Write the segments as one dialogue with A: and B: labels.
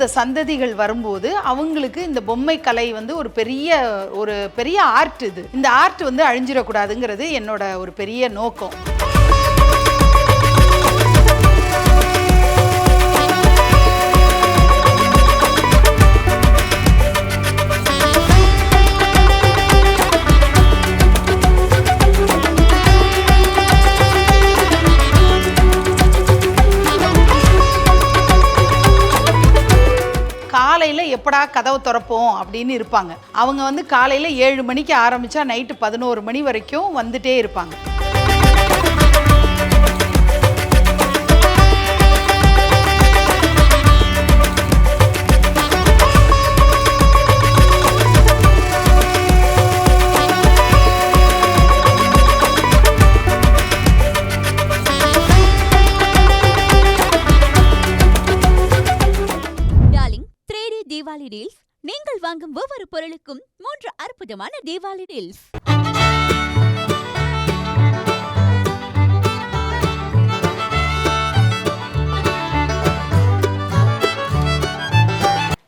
A: அடுத்தடுத்த சந்ததிகள் வரும்போது அவங்களுக்கு இந்த பொம்மை கலை வந்து ஒரு பெரிய ஆர்ட். இந்த ஆர்ட் வந்து அழிஞ்சிடக்கூடாதுங்கிறது என்னோட ஒரு பெரிய நோக்கம். காலையில் எப்படா கதவை திறப்போம் அப்படின்னு இருப்பாங்க. அவங்க வந்து காலையில் 7 மணிக்கு ஆரம்பித்தா நைட்டு 11 மணி வரைக்கும் வந்துட்டே இருப்பாங்க.
B: தீபாவளி டீல்ஸ். நீங்கள் வாங்கும் ஒவ்வொரு பொருளுக்கும் 3 அற்புதமான தீபாவளி டீல்ஸ்.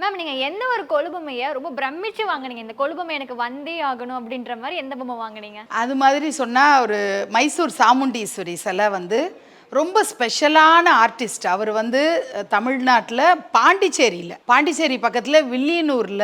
C: மேம், நீங்க எந்த ஒரு கொலுபொம்மையை ரொம்ப பிரமிச்சு வாங்குனீங்க? இந்த கொலுபொம்மை எனக்கு வந்தே ஆகணும் அப்படின்ற மாதிரி எந்த பொம்மை வாங்குனீங்க? அது
A: மாதிரி சொன்னா ஒரு மைசூர் சாமுண்டீஸ்வரி சிலை வந்து ரொம்ப ஸ்பெஷலான ஆர்டிஸ்ட். அவர் வந்து தமிழ்நாட்டில் பாண்டிச்சேரி பக்கத்தில் வில்லியனூரில்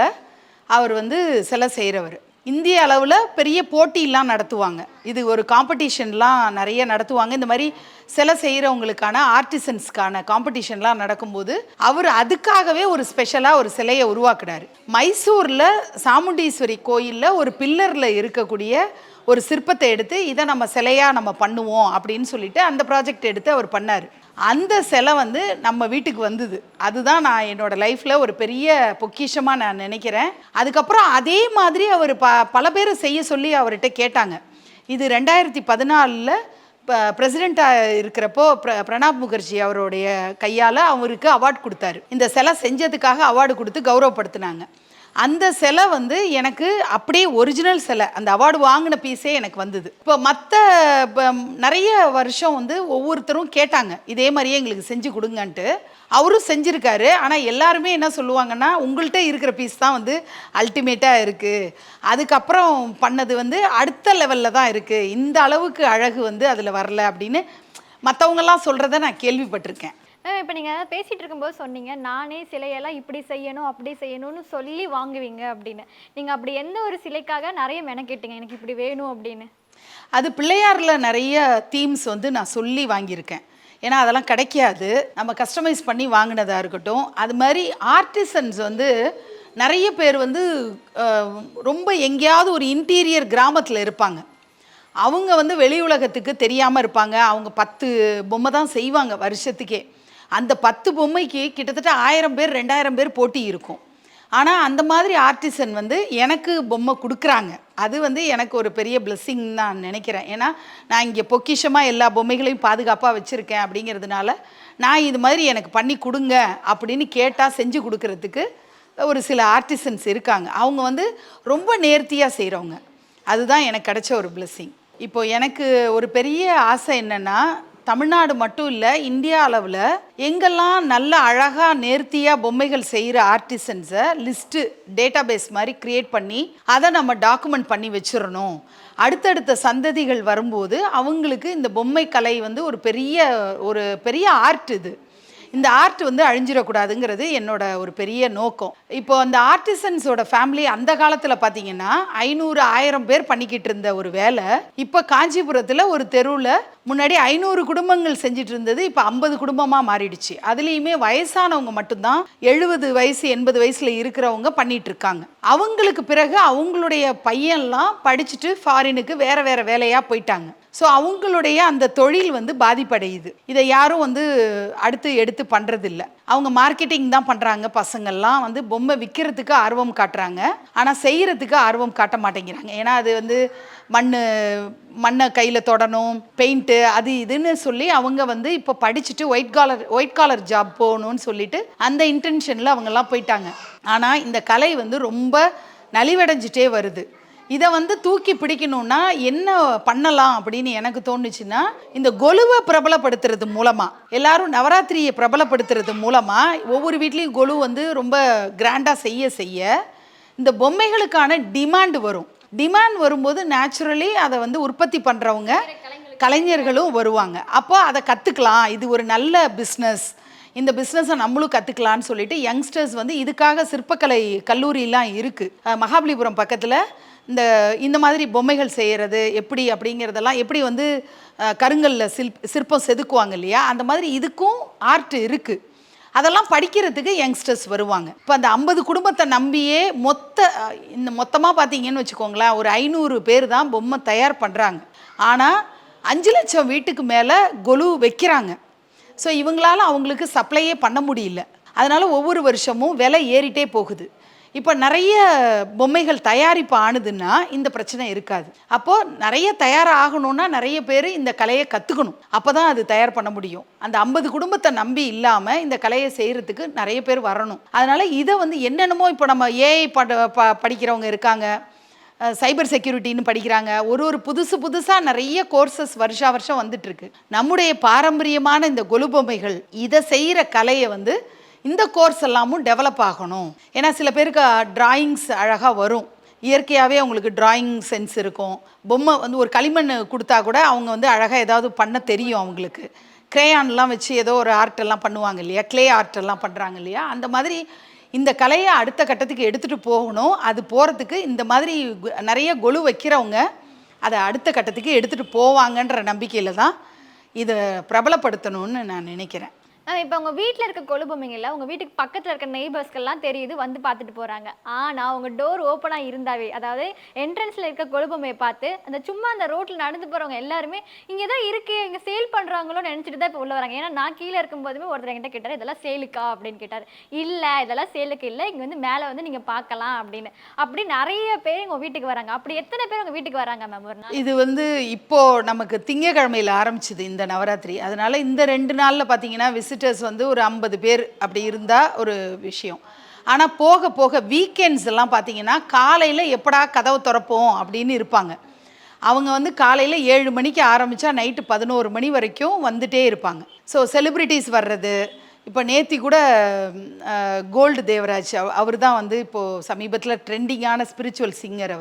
A: அவர் வந்து சிலை செய்கிறவர். இந்திய அளவில் பெரிய போட்டியெலாம் நடத்துவாங்க. இது ஒரு காம்படிஷன்லாம் நிறைய நடத்துவாங்க. இந்த மாதிரி சிலை செய்கிறவங்களுக்கான ஆர்டிசன்ஸ்க்கான காம்படிஷன்லாம் நடக்கும்போது அவர் அதுக்காகவே ஒரு ஸ்பெஷலாக ஒரு சிலையை உருவாக்குனார். மைசூரில் சாமுண்டீஸ்வரி கோயிலில் ஒரு பில்லரில் இருக்கக்கூடிய ஒரு சிற்பத்தை எடுத்து இதை நம்ம சிலையாக நம்ம பண்ணுவோம் அப்படின்னு சொல்லிட்டு அந்த ப்ராஜெக்ட் எடுத்து அவர் பண்ணார். அந்த சிலை வந்து நம்ம வீட்டுக்கு வந்தது. அதுதான் நான் என்னோடய லைஃப்பில் ஒரு பெரிய பொக்கிஷமாக நான் நினைக்கிறேன். அதுக்கப்புறம் அதே மாதிரி அவர் பல பேர் செய்ய சொல்லி அவர்கிட்ட கேட்டாங்க. இது 2014 பிரசிடெண்ட்டாக இருக்கிறப்போ பிரணாப் முகர்ஜி அவருடைய கையால் அவருக்கு அவார்டு கொடுத்தாரு. இந்த சிலை செஞ்சதுக்காக அவார்டு கொடுத்து கௌரவப்படுத்தினாங்க. அந்த சிலை வந்து எனக்கு அப்படியே ஒரிஜினல் சிலை, அந்த அவார்டு வாங்கின பீஸே எனக்கு வந்தது. இப்போ மற்ற நிறைய வருஷம் வந்து ஒவ்வொருத்தரும் கேட்டாங்க இதே மாதிரியே எங்களுக்கு செஞ்சு கொடுங்கன்ட்டு. அவரும் செஞ்சுருக்காரு. ஆனால் எல்லாருமே என்ன சொல்லுவாங்கன்னா, உங்கள்கிட்ட இருக்கிற பீஸ் தான் வந்து அல்டிமேட்டாக இருக்குது, அதுக்கப்புறம் பண்ணது வந்து அடுத்த லெவலில் தான் இருக்குது, இந்த அளவுக்கு அழகு வந்து அதில் வரல அப்படின்னு மற்றவங்கெல்லாம் சொல்கிறத நான் கேள்விப்பட்டிருக்கேன்.
C: இப்போ நீங்கள் பேசிகிட்டு இருக்கும்போது சொன்னீங்க, நானே சிலையெல்லாம் இப்படி செய்யணும் அப்படி செய்யணும்னு சொல்லி வாங்குவீங்க அப்படின்னு. நீங்கள் அப்படி எந்த ஒரு சிலைக்காக நிறைய மெனக்கெட்டீங்க, எனக்கு இப்படி வேணும் அப்படின்னு?
A: அது பிள்ளையாரில் நிறைய தீம்ஸ் வந்து நான் சொல்லி வாங்கியிருக்கேன். ஏன்னா அதெல்லாம் கிடைக்காது, நம்ம கஸ்டமைஸ் பண்ணி வாங்கினதாக இருக்கட்டும். அது மாதிரி ஆர்டிசன்ஸ் வந்து நிறைய பேர் வந்து ரொம்ப எங்கேயாவது ஒரு இன்டீரியர் கிராமத்தில் இருப்பாங்க. அவங்க வந்து வெளி உலகத்துக்கு தெரியாமல் இருப்பாங்க. அவங்க 10 பொம்மை தான் செய்வாங்க வருஷத்துக்கே. அந்த 10 பொம்மைக்கு கிட்டத்தட்ட 1000 பேர் 2000 பேர் போட்டி இருக்கும். ஆனால் அந்த மாதிரி ஆர்டிசன் வந்து எனக்கு பொம்மை கொடுக்குறாங்க. அது வந்து எனக்கு ஒரு பெரிய பிளெஸ்ஸிங் நான் நினைக்கிறேன். ஏன்னா நான் இங்கே பொக்கிஷமாக எல்லா பொம்மைகளையும் பாதுகாப்பாக வச்சுருக்கேன். அப்படிங்கிறதுனால நான் இது மாதிரி எனக்கு பண்ணி கொடுங்க அப்படின்னு கேட்டால் செஞ்சு கொடுக்கறதுக்கு ஒரு சில ஆர்டிசன்ஸ் இருக்காங்க. அவங்க வந்து ரொம்ப நேர்த்தியாக செய்கிறவங்க. அதுதான் எனக்கு கிடைச்ச ஒரு பிளெஸ்ஸிங். இப்போது எனக்கு ஒரு பெரிய ஆசை என்னென்னா, தமிழ்நாடு மட்டும் இல்லை, இந்தியா அளவில் எங்கெல்லாம் நல்ல அழகாக நேர்த்தியாக பொம்மைகள் செய்கிற ஆர்டிசன்ஸை லிஸ்ட்டு டேட்டாபேஸ் மாதிரி க்ரியேட் பண்ணி அதை நம்ம டாக்குமெண்ட் பண்ணி வச்சிடணும். அடுத்தடுத்த சந்ததிகள் வரும்போது அவங்களுக்கு இந்த பொம்மை கலை வந்து ஒரு பெரிய ஆர்ட். இந்த ஆர்ட் வந்து அழிஞ்சிடக்கூடாதுங்கிறது என்னோட ஒரு பெரிய நோக்கம். இப்போ அந்த ஆர்டிசன்ஸோட ஃபேமிலி அந்த காலத்தில் பார்த்தீங்கன்னா 500-1000 பேர் பண்ணிக்கிட்டு இருந்த ஒரு வேலை இப்போ காஞ்சிபுரத்தில் ஒரு தெருவில் முன்னாடி 500 குடும்பங்கள் செஞ்சுட்டு இருந்தது, இப்போ 50 குடும்பமாக மாறிடுச்சு. அதுலேயுமே வயசானவங்க மட்டும்தான் 70 வயசு 80 வயசில் இருக்கிறவங்க பண்ணிட்டு இருக்காங்க. அவங்களுக்கு பிறகு அவங்களுடைய பையன்லாம் படிச்சுட்டு ஃபாரினுக்கு வேற வேலையாக போயிட்டாங்க. ஸோ அவங்களுடைய அந்த தொழில் வந்து பாதிப்படையுது. இதை யாரும் வந்து அடுத்து எடுத்து பண்ணுறதில்ல. அவங்க மார்க்கெட்டிங் தான் பண்ணுறாங்க. பசங்கள்லாம் வந்து பொம்மை விற்கிறதுக்கு ஆர்வம் காட்டுறாங்க, ஆனால் செய்கிறதுக்கு ஆர்வம் காட்ட மாட்டேங்கிறாங்க. ஏன்னா அது வந்து மண்ணை கையில் தொடணும், பெயிண்ட்டு, அது இதுன்னு சொல்லி அவங்க வந்து இப்போ படிச்சுட்டு ஒயிட் காலர் ஜாப் போகணும்னு சொல்லிட்டு அந்த இன்டென்ஷனில் அவங்கெல்லாம் போயிட்டாங்க. ஆனால் இந்த கலை வந்து ரொம்ப நலிவடைஞ்சிட்டே வருது. இதை வந்து தூக்கி பிடிக்கணும்னா என்ன பண்ணலாம் அப்படின்னு எனக்கு தோணுச்சுன்னா, இந்த கொலுவை பிரபலப்படுத்துறது மூலமாக, எல்லாரும் நவராத்திரியை பிரபலப்படுத்துறது மூலமாக ஒவ்வொரு வீட்லேயும் கொலு வந்து ரொம்ப கிராண்டாக செய்ய இந்த பொம்மைகளுக்கான டிமாண்ட் வரும். டிமாண்ட் வரும்போது நேச்சுரலி அதை வந்து உற்பத்தி பண்ணுறவங்க கலைஞர்களும் வருவாங்க. அப்போ அதை கற்றுக்கலாம், இது ஒரு நல்ல பிஸ்னஸ், இந்த பிஸ்னஸை நம்மளும் கற்றுக்கலான்னு சொல்லிட்டு யங்ஸ்டர்ஸ் வந்து இதுக்காக சிற்பக்கலை கல்லூரியெலாம் இருக்குது மகாபலிபுரம் பக்கத்தில். இந்த மாதிரி பொம்மைகள் செய்கிறது எப்படி அப்படிங்கிறதெல்லாம், எப்படி வந்து கருங்கல்ல சிற்பம் செதுக்குவாங்க இல்லையா, அந்த மாதிரி இதுக்கும் ஆர்ட் இருக்குது. அதெல்லாம் படிக்கிறதுக்கு யங்ஸ்டர்ஸ் வருவாங்க. இப்போ அந்த 50 குடும்பத்தை நம்பியே மொத்தமாக பார்த்தீங்கன்னு வச்சுக்கோங்களேன், ஒரு 500 பேர் தான் பொம்மை தயார் பண்ணுறாங்க. ஆனால் 5 லட்சம் வீட்டுக்கு மேலே கொலு வைக்கிறாங்க. ஸோ இவங்களால அவங்களுக்கு சப்ளையே பண்ண முடியல. அதனால் ஒவ்வொரு வருஷமும் விலை ஏறிட்டே போகுது. இப்போ நிறைய பொம்மைகள் தயாரிப்பு ஆணுதுன்னா இந்த பிரச்சனை இருக்காது. அப்போது நிறைய தயாராகணும்னா நிறைய பேர் இந்த கலையை கற்றுக்கணும், அப்போ தான் அது தயார் பண்ண முடியும். அந்த 50 குடும்பத்தை நம்பி இல்லாமல் இந்த கலையை செய்கிறதுக்கு நிறைய பேர் வரணும். அதனால் இதை வந்து என்னென்னமோ இப்போ நம்ம ஏஐ படிக்கிறவங்க இருக்காங்க, சைபர் செக்யூரிட்டின்னு படிக்கிறாங்க, ஒரு புதுசாக நிறைய கோர்சஸ் வருஷம் வந்துட்டுருக்கு. நம்முடைய பாரம்பரியமான இந்த கொலு பொம்மைகள் இதை செய்கிற கலையை வந்து இந்த கோர்ஸ் எல்லாமும் டெவலப் ஆகணும். ஏன்னா சில பேருக்கு டிராயிங்ஸ் அழகாக வரும், இயற்கையாகவே அவங்களுக்கு டிராயிங் சென்ஸ் இருக்கும். பொம்மை வந்து ஒரு களிமண் கொடுத்தா கூட அவங்க வந்து அழகாக ஏதாவது பண்ண தெரியும் அவங்களுக்கு. கிரேயான்லாம் வச்சு ஏதோ ஒரு ஆர்ட்டெல்லாம் பண்ணுவாங்க இல்லையா, கிளே ஆர்ட்டெல்லாம் பண்ணுறாங்க இல்லையா, அந்த மாதிரி இந்த கலையை அடுத்த கட்டத்துக்கு எடுத்துகிட்டு போகணும். அது போகிறதுக்கு இந்த மாதிரி நிறைய கொலு வைக்கிறவங்க அதை அடுத்த கட்டத்துக்கு எடுத்துகிட்டு போவாங்கன்ற நம்பிக்கையில் தான் இதை பிரபலப்படுத்தணும்னு நான் நினைக்கிறேன்.
C: இப்போ உங்கள் வீட்டில் இருக்க கொலு பொம்மைங்கள உங்கள் வீட்டுக்கு பக்கத்தில் இருக்க நெய்பர்ஸ்க்கெல்லாம் தெரியுது, வந்து பார்த்துட்டு போகிறாங்க. ஆனால் உங்கள் டோர் ஓப்பனாக இருந்தாவே, அதாவது என்ட்ரன்ஸில் இருக்க கொலு பொம்மையை பார்த்து சும்மா அந்த ரோட்டில் நடந்து போகிறவங்க எல்லாருமே இங்கே தான் இருக்குது, இங்கே சேல் பண்ணுறாங்களோ நினச்சிட்டு தான் இப்போ உள்ள வராங்க. ஏன்னா நான் கீழே இருக்கும்போதுமே ஒருத்தர் என்கிட்ட கேட்டார், இதெல்லாம் சேலுக்கா அப்படின்னு கேட்டார். இல்லை, இதெல்லாம் சேலுக்கு இல்லை, இங்கே வந்து மேலே வந்து நீங்கள் பார்க்கலாம் அப்படின்னு. அப்படி நிறைய பேர் உங்கள் வீட்டுக்கு வராங்க. அப்படி எத்தனை பேர் உங்கள் வீட்டுக்கு வராங்க மேம் ஒரு நாள்?
A: இது வந்து இப்போது நமக்கு திங்கக்கிழமையில் ஆரம்பிச்சுது இந்த நவராத்திரி. அதனால் இந்த 2 நாளில் பார்த்தீங்கன்னா விசிட்டர்ஸ் வந்து ஒரு 50 பேர் அப்படி இருந்தால் ஒரு விஷயம். ஆனால் போக போக வீக்கெண்ட்ஸ் எல்லாம் பார்த்தீங்கன்னா காலையில் எப்படா கதவை திறப்போம் அப்படின்னு இருப்பாங்க. அவங்க வந்து காலையில் 7 மணிக்கு ஆரம்பித்தா நைட்டு 11 மணி வரைக்கும் வந்துட்டே இருப்பாங்க. ஸோ செலிப்ரிட்டிஸ் வர்றது, இப்போ நேத்தி கூட கோல்டு தேவராஜ் அவர் தான் வந்து இப்போது சமீபத்தில் ட்ரெண்டிங்கான ஸ்பிரிச்சுவல் சிங்கர்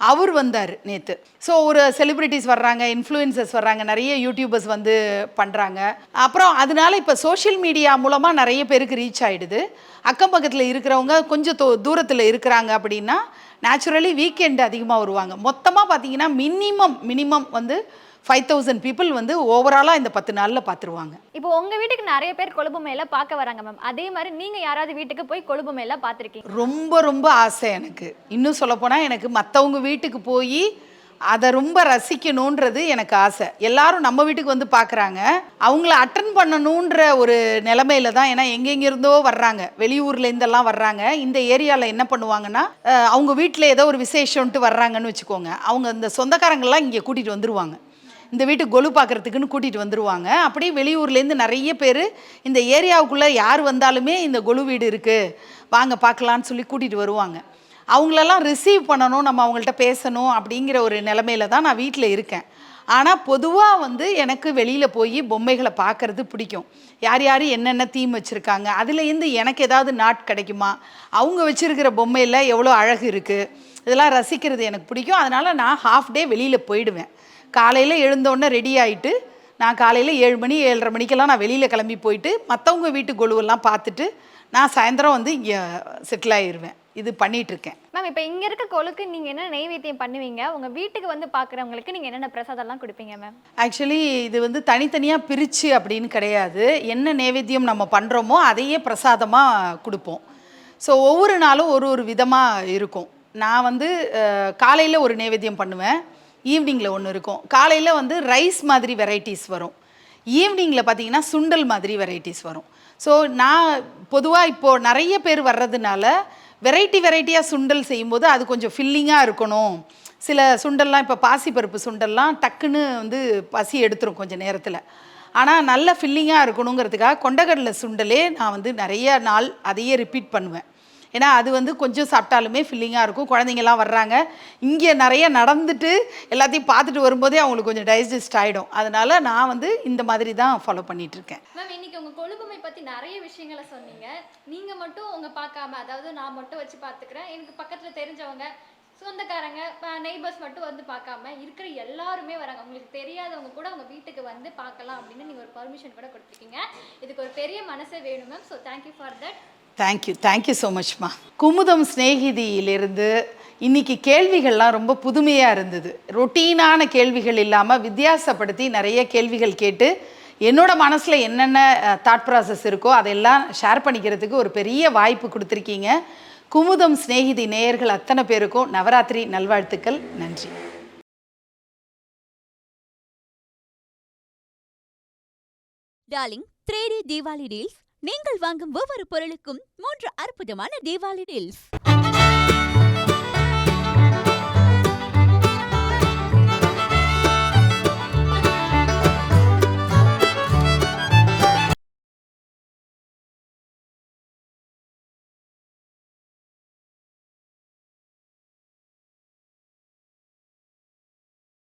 A: அவர் வந்தார் நேற்று. ஸோ ஒரு செலிப்ரிட்டிஸ் வர்றாங்க, இன்ஃப்ளூயன்சர்ஸ் வர்றாங்க, நிறைய யூடியூபர்ஸ் வந்து பண்ணுறாங்க. அப்புறம் அதனால இப்போ சோஷியல் மீடியா மூலமாக நிறைய பேருக்கு ரீச் ஆகிடுது. அக்கம் பக்கத்தில் இருக்கிறவங்க கொஞ்சம் தூரத்தில் இருக்கிறாங்க அப்படின்னா நேச்சுரலி வீக்கெண்டு அதிகமாக வருவாங்க. மொத்தமாக பார்த்தீங்கன்னா மினிமம் வந்து 5000 பீப்புள் வந்து ஓவராலாக இந்த 10 நாளில் பார்த்துருவாங்க.
C: இப்போ உங்கள் வீட்டுக்கு நிறைய பேர் கொலு பொம்மையெல்லாம் பார்க்க வராங்க மேம். அதே மாதிரி நீங்கள் யாராவது வீட்டுக்கு போய் கொலு பொம்மையெல்லாம் பார்த்துருக்கீங்க?
A: ரொம்ப ஆசை எனக்கு. இன்னும் சொல்லப்போனால் எனக்கு மற்றவங்க வீட்டுக்கு போய் அதை ரொம்ப ரசிக்கணுன்றது எனக்கு ஆசை. எல்லாரும் நம்ம வீட்டுக்கு வந்து பார்க்குறாங்க, அவங்கள அட்டன் பண்ணணுன்ற ஒரு நிலைமையில தான். ஏன்னா எங்கெங்கிருந்தோ வர்றாங்க, வெளியூர்லேருந்தெல்லாம் வர்றாங்க. இந்த ஏரியாவில் என்ன பண்ணுவாங்கன்னா, அவங்க வீட்டில் ஏதோ ஒரு விசேஷம்ன்ட்டு வர்றாங்கன்னு வச்சுக்கோங்க, அவங்க இந்த சொந்தக்காரங்கள்லாம் இங்கே கூட்டிகிட்டு வந்துடுவாங்க, இந்த வீட்டுக்கு கொலு பார்க்குறதுக்குன்னு கூட்டிகிட்டு வந்துடுவாங்க. அப்படியே வெளியூர்லேருந்து நிறைய பேர் இந்த ஏரியாவுக்குள்ளே யார் வந்தாலுமே இந்த கொலு வீடு இருக்குது வாங்க பார்க்கலான்னு சொல்லி கூட்டிகிட்டு வருவாங்க. அவங்களெல்லாம் ரிசீவ் பண்ணணும், நம்ம அவங்கள்ட்ட பேசணும் அப்படிங்கிற ஒரு நிலமையில தான் நான் வீட்டில் இருக்கேன். ஆனால் பொதுவாக வந்து எனக்கு வெளியில் போய் பொம்மைகளை பார்க்குறது பிடிக்கும். யார் என்னென்ன தீம் வச்சுருக்காங்க, அதுலேருந்து எனக்கு ஏதாவது நாட் கிடைக்குமா, அவங்க வச்சுருக்கிற பொம்மையில் எவ்வளோ அழகு இருக்குது, இதெல்லாம் ரசிக்கிறது எனக்கு பிடிக்கும். அதனால் நான் ஹாஃப் டே வெளியில் போயிடுவேன். காலையில் எழுந்தோடனே ரெடி ஆகிட்டு நான் காலையில் 7 மணி 7:30 மணிக்கெல்லாம் நான் வெளியில் கிளம்பி போயிட்டு மற்றவங்க வீட்டு கொலுவெல்லாம் பார்த்துட்டு நான் சாயந்தரம் வந்து இங்கே செட்டில் ஆகிடுவேன். இது பண்ணிகிட்ருக்கேன்
C: மேம். இப்போ இங்கே இருக்க கொலுக்கு நீங்கள் என்ன நெய்வேத்தியம் பண்ணுவீங்க? உங்கள் வீட்டுக்கு வந்து பார்க்குறவங்களுக்கு நீங்கள் என்னென்ன பிரசாதம்லாம் கொடுப்பீங்க மேம்?
A: ஆக்சுவலி இது வந்து தனித்தனியாக பிரித்து அப்படின்னு கிடையாது. என்ன நைவேத்தியம் நம்ம பண்ணுறோமோ அதையே பிரசாதமாக கொடுப்போம். ஸோ ஒவ்வொரு நாளும் ஒரு விதமாக இருக்கும். நான் வந்து காலையில் ஒரு நைவேத்தியம் பண்ணுவேன், ஈவினிங்கில் ஒன்று இருக்கும். காலையில் வந்து ரைஸ் மாதிரி வெரைட்டிஸ் வரும், ஈவினிங்கில் பார்த்தீங்கன்னா சுண்டல் மாதிரி வெரைட்டிஸ் வரும். ஸோ நான் பொதுவாக இப்போது நிறைய பேர் வர்றதுனால வெரைட்டியாக சுண்டல் செய்யும்போது அது கொஞ்சம் ஃபில்லிங்காக இருக்கணும். சில சுண்டல்லாம் இப்போ பாசிப்பருப்பு சுண்டல்லாம் டக்குன்னு வந்து பசி எடுத்துரும் கொஞ்சம் நேரத்தில். ஆனால் நல்ல ஃபில்லிங்காக இருக்கணுங்கிறதுக்காக கொண்டக்கடலை சுண்டலே நான் வந்து நிறைய நாள் அதையே ரிப்பீட் பண்ணுவேன். ஏன்னா அது வந்து கொஞ்சம் சாப்பிட்டாலுமே ஃபில்லிங்காக இருக்கும். குழந்தைங்கலாம் வர்றாங்க, இங்கே நிறைய நடந்துட்டு எல்லாத்தையும் பார்த்துட்டு வரும்போதே அவங்களுக்கு கொஞ்சம் டைஜஸ்ட் ஆகிடும். அதனால நான் வந்து இந்த மாதிரி தான் ஃபாலோ பண்ணிகிட்ருக்கேன்.
C: மேம் இன்னைக்கு உங்கள் கொழுப்புமை பற்றி நிறைய விஷயங்களை சொன்னீங்க. நீங்கள் மட்டும் உங்கள் பார்க்காம, அதாவது நான் மட்டும் வச்சு பார்த்துக்கிறேன், எனக்கு பக்கத்தில் தெரிஞ்சவங்க, சொந்தக்காரங்க, நெய்பர்ஸ் மட்டும் வந்து பார்க்காம இருக்கிற எல்லாருமே வராங்க. உங்களுக்கு தெரியாதவங்க கூட உங்கள் வீட்டுக்கு வந்து பார்க்கலாம் அப்படின்னு நீங்கள் ஒரு பர்மிஷன் கூட கொடுத்துருக்கீங்க. இதுக்கு ஒரு பெரிய மனசே வேணும் ma'am. So thank you for that.
A: Thank you so மச்மா. குமுதம் ஸ்நேகிதியிலிருந்து இன்னைக்கு கேள்விகள்லாம் ரொம்ப புதுமையாக இருந்தது. ரொட்டீனான கேள்விகள் இல்லாமல் வித்தியாசப்படுத்தி நிறைய கேள்விகள் கேட்டு என்னோட மனசில் என்னென்ன தாட் ப்ராசஸ் இருக்கோ அதெல்லாம் ஷேர் பண்ணிக்கிறதுக்கு ஒரு பெரிய வாய்ப்பு கொடுத்துருக்கீங்க. குமுதம் ஸ்நேகிதி நேயர்கள் அத்தனை பேருக்கும் நவராத்திரி நல்வாழ்த்துக்கள். நன்றி.
B: Darling 3D Deepavali deals. நீங்கள் வாங்கும் ஒவ்வொரு பொருளுக்கும் 3 அற்புதமான தீபாவளி டீல்ஸ்.